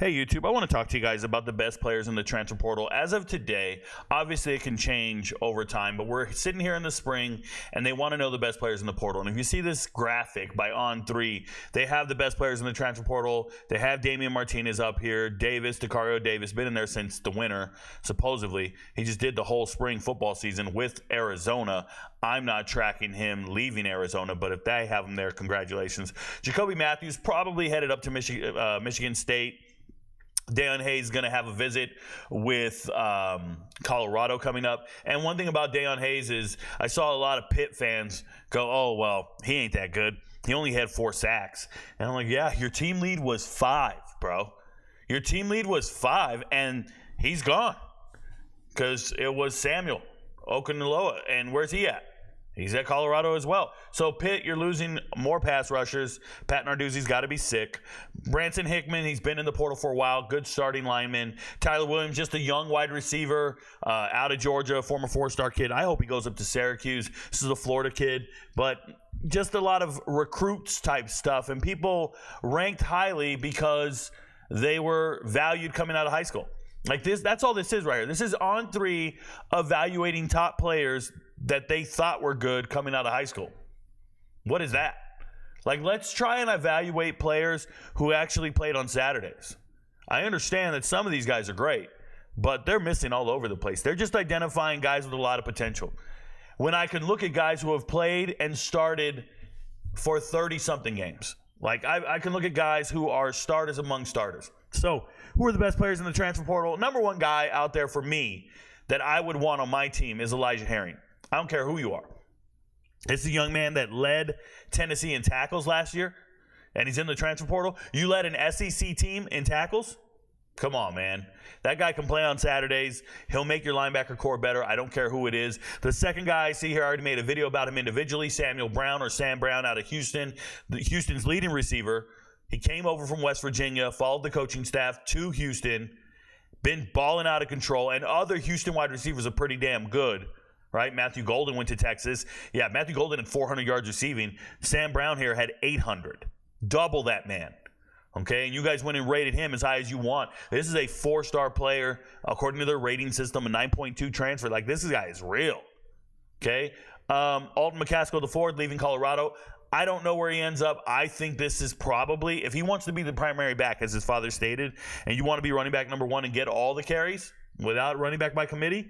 Hey YouTube, I want to talk to you guys about the best players in the transfer portal. As of today, obviously it can change over time, but we're sitting here in the spring and they want to know the best players in the portal. And if you see this graphic by On3, they have the best players in the transfer portal. They have Damian Martinez up here, Dacario Davis, been in there since the winter, supposedly. He just did the whole spring football season with Arizona. I'm not tracking him leaving Arizona, but if they have him there, congratulations. Jacoby Matthews probably headed up to Michigan State. Deion Hayes is going to have a visit with Colorado coming up. And one thing about Deion Hayes is I saw a lot of Pitt fans go, oh, well, he ain't that good. He only had 4 sacks. And I'm like, yeah, your team lead was 5, bro. Your team lead was 5, and he's gone because it was Samuel Okunlola. And where's he at? He's at Colorado as well. So, Pitt, you're losing more pass rushers. Pat Narduzzi's got to be sick. Branson Hickman, he's been in the portal for a while. Good starting lineman. Tyler Williams, just a young wide receiver out of Georgia, former 4-star kid. I hope he goes up to Syracuse. This is a Florida kid. But just a lot of recruits type stuff. And people ranked highly because they were valued coming out of high school. Like this, that's all this is right here. This is On3 evaluating top players that they thought were good coming out of high school. What is that? Like, let's try and evaluate players who actually played on Saturdays. I understand that some of these guys are great, but they're missing all over the place. They're just identifying guys with a lot of potential. When I can look at guys who have played and started for 30-something games. Like, I can look at guys who are starters among starters. So, who are the best players in the transfer portal? Number one guy out there for me that I would want on my team is Elijah Herring. I don't care who you are. It's a young man that led Tennessee in tackles last year, and he's in the transfer portal. You led an SEC team in tackles? Come on, man. That guy can play on Saturdays. He'll make your linebacker core better. I don't care who it is. The second guy I see here, I already made a video about him individually, Samuel Brown or Sam Brown out of Houston, Houston's leading receiver. He came over from West Virginia, followed the coaching staff to Houston, been balling out of control, and other Houston wide receivers are pretty damn good. Right? Matthew Golden went to Texas. Yeah, Matthew Golden had 400 yards receiving. Sam Brown here had 800. Double that man. Okay? And you guys went and rated him as high as you want. This is a 4-star player, according to their rating system, a 9.2 transfer. Like, this guy is real. Okay? Alton McCaskill IV leaving Colorado. I don't know where he ends up. I think this is probably, if he wants to be the primary back, as his father stated, and you want to be running back number 1 and get all the carries without running back by committee,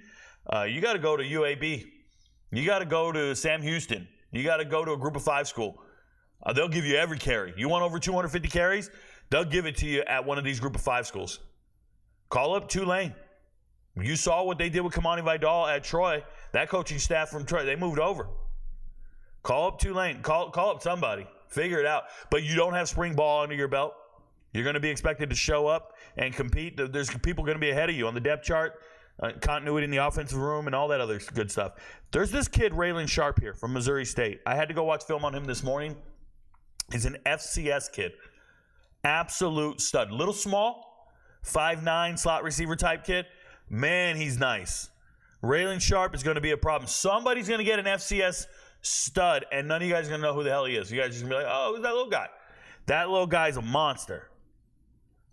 you got to go to UAB. You got to go to Sam Houston. You got to go to a group of 5 school. They'll give you every carry. You want over 250 carries? They'll give it to you at one of these group of 5 schools. Call up Tulane. You saw what they did with Kamani Vidal at Troy. That coaching staff from Troy, they moved over. Call up Tulane. Call up somebody. Figure it out. But you don't have spring ball under your belt. You're going to be expected to show up and compete. There's people going to be ahead of you on the depth chart. Continuity in the offensive room and all that other good stuff. There's this kid, Raylan Sharp, here from Missouri State. I had to go watch film on him this morning. He's an FCS kid. Absolute stud. Little small, 5'9", slot receiver type kid. Man, he's nice. Raylan Sharp is going to be a problem. Somebody's going to get an FCS stud, and none of you guys are going to know who the hell he is. You guys are just going to be like, oh, who's that little guy? That little guy's a monster.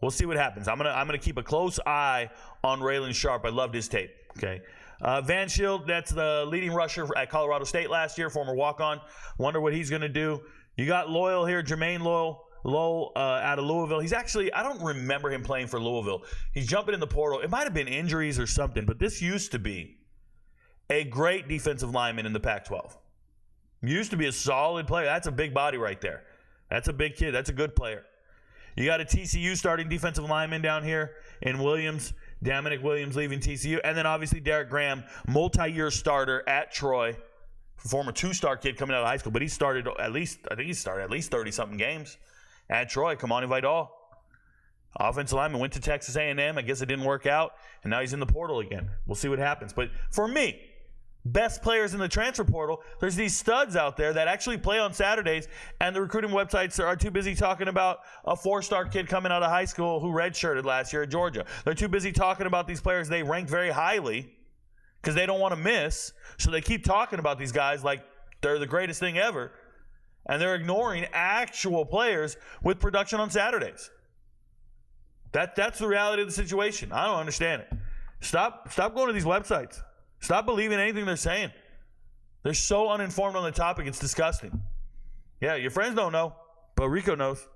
We'll see what happens. I'm gonna keep a close eye on Raylan Sharp. I loved his tape. Okay, Van Schild, that's the leading rusher at Colorado State last year, former walk-on. Wonder what he's gonna do. You got Loyal here, Jermaine Lowell out of Louisville. He's actually, I don't remember him playing for Louisville. He's jumping in the portal. It might have been injuries or something, but this used to be a great defensive lineman in the Pac-12. Used to be a solid player. That's a big body right there. That's a big kid. That's a good player. You got a TCU starting defensive lineman down here in Williams. Dominic Williams leaving TCU. And then obviously Derek Graham, multi-year starter at Troy. Former 2-star kid coming out of high school. But he started at least 30-something games at Troy. Kamani Vidal. Offensive lineman, went to Texas A&M. I guess it didn't work out. And now he's in the portal again. We'll see what happens. But for me, best players in the transfer portal, there's these studs out there that actually play on Saturdays, and the recruiting websites are too busy talking about a 4-star kid coming out of high school who redshirted last year at Georgia. They're too busy talking about these players they ranked very highly because they don't want to miss, so they keep talking about these guys like they're the greatest thing ever, and they're ignoring actual players with production on Saturdays. That's the reality of the situation. I don't understand it. Stop going to these websites. Stop believing anything they're saying. They're so uninformed on the topic, it's disgusting. Yeah, your friends don't know, but Rico knows.